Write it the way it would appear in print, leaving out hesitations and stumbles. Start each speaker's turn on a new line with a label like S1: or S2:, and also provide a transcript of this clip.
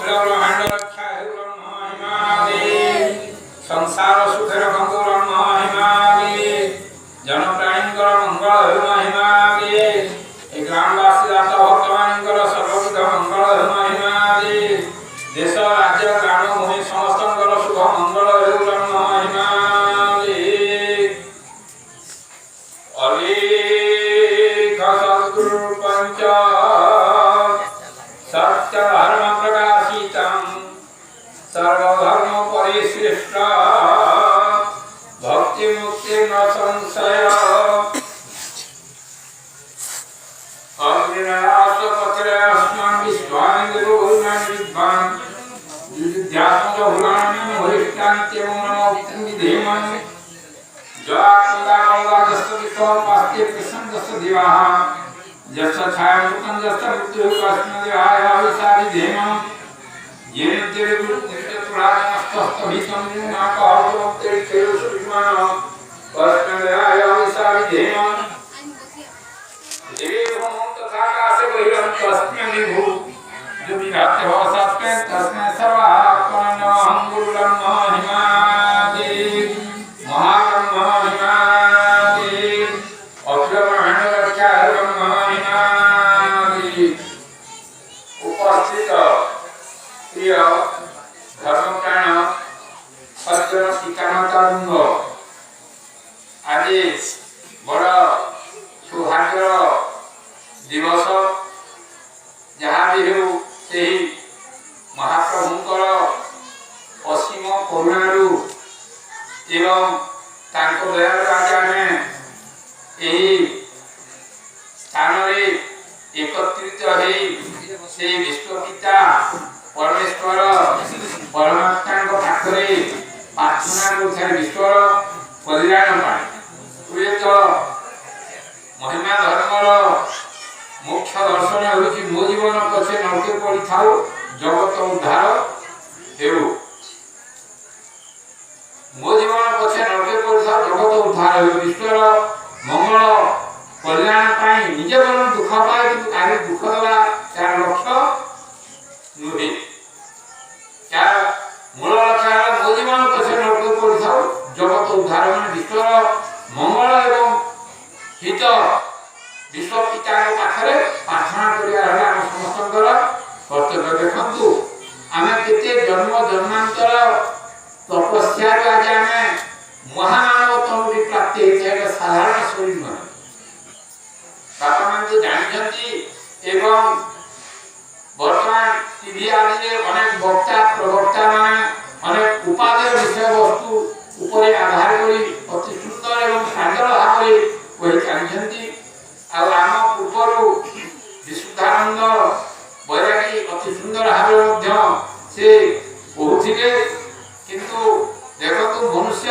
S1: ब्रह्मांड रक्षा हे ब्रह्म हिमालय संसार सुखेर बंधु ब्रह्म हिमालय जन प्राणींकर मंगल हे हिमालय ए ग्रामवासी दाता भक्तमानंकर सर्वविध मंगल हे हिमालय देश राज्य ग्राम भूमि समस्तंकर शुभ मंगल हे ब्रह्म हिमालय अलेख सद्गुरु पंच सत्य धर्म प्रकाशितम् सर्वधर्म परिश्रेष्ठ भक्ति मुक्ति न संशय अग्निनाश पत्रे अस्मान् विश्वानि गुरुर्नानि विद्वान् युद्ध्यात्मक भुलानि मोहिष्टान्त्यमुनोक्तं विधेमन् जयात्मदानोदागस्य विश्वपास्ते प्रसन्नस्य दिवाः जस्य छायामुतं जस्य मृत्युः कस्मदिवाय विसारि धेमम् येन तेरे गुरुपुराणस्तस्तभितं नाकावोक्ते खेलुषुष्मान कस्मदिवाय विसारि धेमम् देवं तथाकाशे बहिरं तस्मिन्निभु जो विघाते भवसात्मे तस्मै सर्वात्मनमहं गुरुब्रह्म हिमालय महाब्रह्म हिमालय अखिल ब्रह्मांड रक्षा हे ब्रह्म हिमालय उपस्थित प्रिय धर्मप्राण सज्जन पितामातावृंद आज बड़ सौभाग्य दिवस जहाँ भी हो से महाप्रभुंकर असीम करुणारू एवं तांको दयालु आज आमे एही स्थान रे एकत्रित होई से विश्वपिता परमेश्वर परमात्मा पाखरे प्रार्थना करुथार विश्वर कल्याण पाए तो महिमा धर्मर मुख्य दर्शन होछि मो जीवन पछे नरके पड़ी थाओ जगत उद्धार हेउ मो जीवन पछे नरके पड़ी थाओ जगत उद्धार हेउ विश्वर मंगल कल्याण पाई निजे बरन दुख पाए किंतु तारे दुख देवा तार लक्ष्य नुहे क्या मूल लक्ष्य मो जीवन पछे नरके पड़ी थाओ जगत उद्धार माने विश्वर मंगल एवं हित विश्व पिता पाखरे प्रार्थना करिया हला हम समस्तंकर कर्तव्य देखंतु आमे केते जन्म जन्मांतर तपस्या आज आमे महामानवत्व की प्राप्ति है साधारण शरीर में बापा मान तो जानछंती एवं वर्तमान टीवी आदि अनेक वक्ता प्रवक्ता माने अनेक उपादेय विषय वस्तु ऊपर आधार करी अति सुंदर एवं सागर भाव वही जानछंती आम पूर्व विशुद्धानंद बैरागी अति सुंदर भाव से कहते किंतु देखो मनुष्य